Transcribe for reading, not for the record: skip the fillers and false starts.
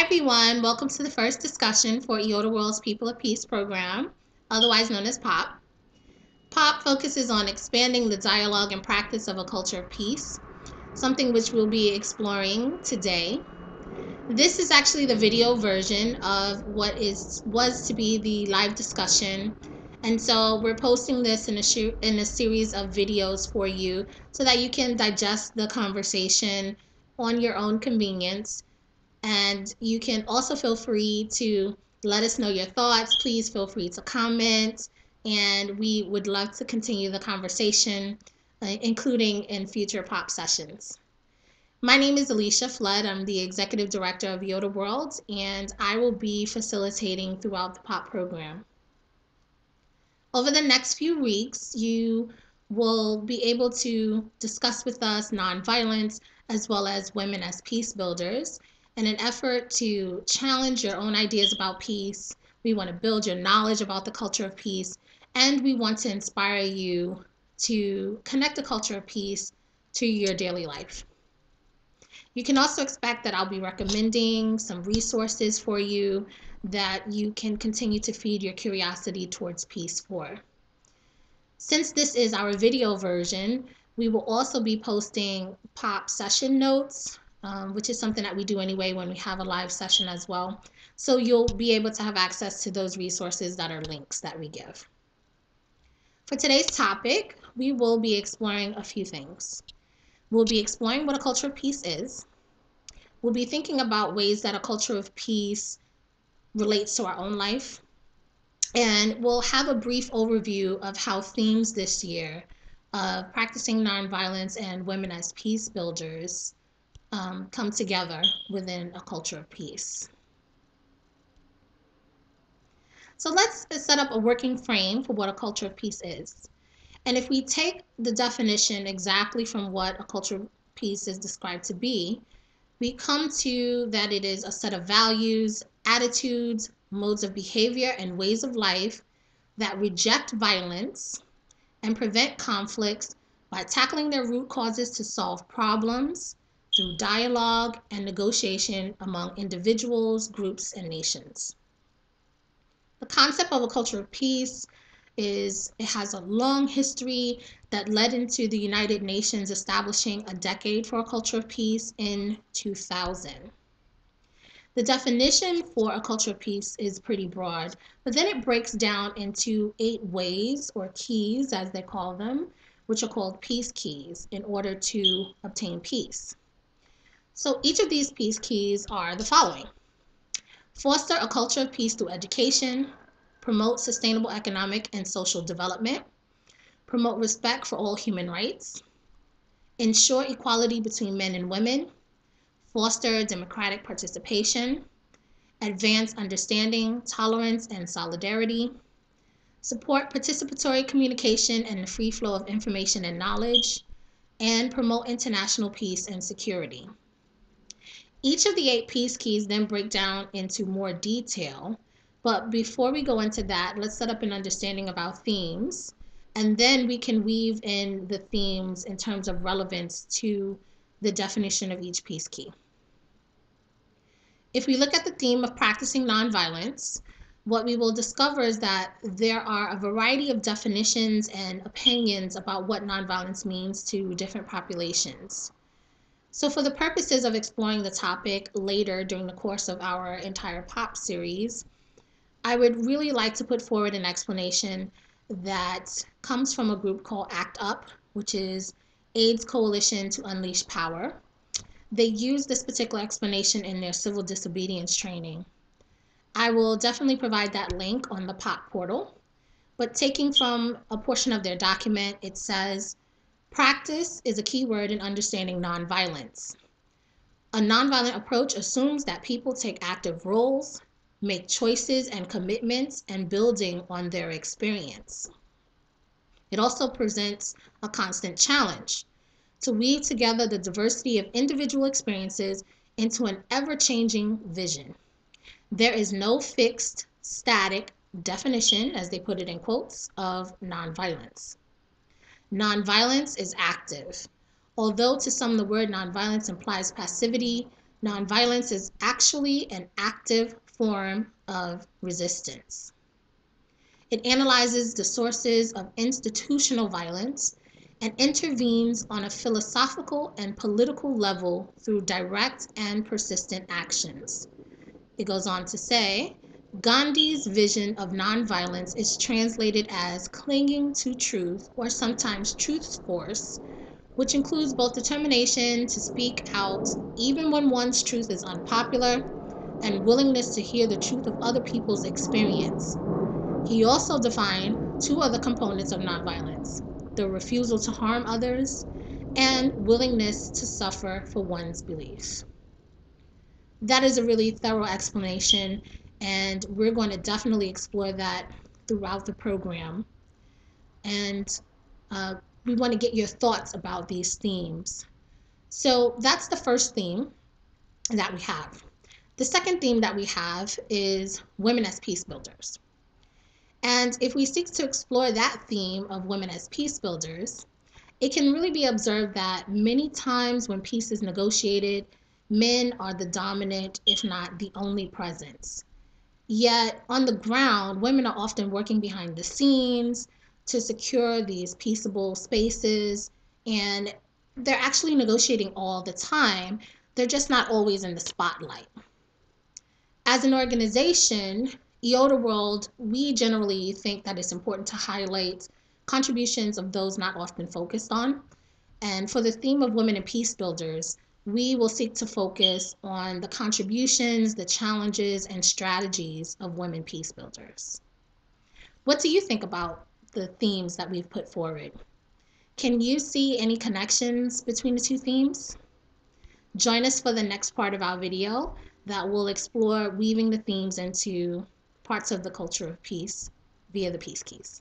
everyone, welcome to the first discussion for Iota World's People of Peace program, otherwise known as POP. POP focuses on expanding the dialogue and practice of a culture of peace, something which we'll be exploring today. This is actually the video version of what was to be the live discussion, and so we're posting this in a series of videos for you so that you can digest the conversation on your own convenience. And you can also feel free to let us know your thoughts. Please feel free to comment, and we would love to continue the conversation, including in future POP sessions. My name is Alicia Flood. I'm the Executive Director of Iota World, and I will be facilitating throughout the POP program. Over the next few weeks, you will be able to discuss with us nonviolence as well as women as peace builders. In an effort to challenge your own ideas about peace, we want to build your knowledge about the culture of peace, and we want to inspire you to connect the culture of peace to your daily life. You can also expect that I'll be recommending some resources for you that you can continue to feed your curiosity towards peace for. Since this is our video version, we will also be posting POP session notes, which is something that we do anyway when we have a live session as well. So you'll be able to have access to those resources that are links that we give. For today's topic, we will be exploring a few things. We'll be exploring what a culture of peace is. We'll be thinking about ways that a culture of peace relates to our own life. And we'll have a brief overview of how themes this year of practicing nonviolence and women as peace builders come together within a culture of peace. So let's set up a working frame for what a culture of peace is. And if we take the definition exactly from what a culture of peace is described to be, we come to that it is a set of values, attitudes, modes of behavior, and ways of life that reject violence and prevent conflicts by tackling their root causes to solve problems through dialogue and negotiation among individuals, groups, and nations. The concept of a culture of peace it has a long history that led into the United Nations establishing a decade for a culture of peace in 2000. The definition for a culture of peace is pretty broad, but then it breaks down into 8 ways or keys, as they call them, which are called peace keys in order to obtain peace. So each of these peace keys are the following: foster a culture of peace through education, promote sustainable economic and social development, promote respect for all human rights, ensure equality between men and women, foster democratic participation, advance understanding, tolerance, and solidarity, support participatory communication and the free flow of information and knowledge, and promote international peace and security. Each of the 8 peace keys then break down into more detail, but before we go into that, let's set up an understanding of our themes, and then we can weave in the themes in terms of relevance to the definition of each peace key. If we look at the theme of practicing nonviolence, what we will discover is that there are a variety of definitions and opinions about what nonviolence means to different populations. So for the purposes of exploring the topic later during the course of our entire POP series, I would really like to put forward an explanation that comes from a group called ACT UP, which is AIDS Coalition to Unleash Power. They use this particular explanation in their civil disobedience training. I will definitely provide that link on the POP portal, but taking from a portion of their document, it says, practice is a key word in understanding nonviolence. A nonviolent approach assumes that people take active roles, make choices and commitments, and building on their experience. It also presents a constant challenge to weave together the diversity of individual experiences into an ever-changing vision. There is no fixed, static definition, as they put it in quotes, of nonviolence. Nonviolence is active. Although to some the word nonviolence implies passivity, Nonviolence is actually an active form of resistance. It analyzes the sources of institutional violence and intervenes on a philosophical and political level through direct and persistent actions. It goes on to say, Gandhi's vision of nonviolence is translated as clinging to truth, or sometimes truth's force, which includes both determination to speak out even when one's truth is unpopular and willingness to hear the truth of other people's experience. He also defined two other components of nonviolence: the refusal to harm others and willingness to suffer for one's beliefs. That is a really thorough explanation, and we're going to definitely explore that throughout the program. And we want to get your thoughts about these themes. So that's the first theme that we have. The second theme that we have is women as peace builders. And if we seek to explore that theme of women as peace builders, it can really be observed that many times when peace is negotiated, men are the dominant, if not the only presence. Yet on the ground, women are often working behind the scenes to secure these peaceable spaces, and they're actually negotiating all the time. They're just not always in the spotlight. As an organization, IOTA World, we generally think that it's important to highlight contributions of those not often focused on. And for the theme of women and peace builders, we will seek to focus on the contributions, the challenges, and strategies of women peace builders. What do you think about the themes that we've put forward? Can you see any connections between the two themes? Join us for the next part of our video that will explore weaving the themes into parts of the culture of peace via the Peace Keys.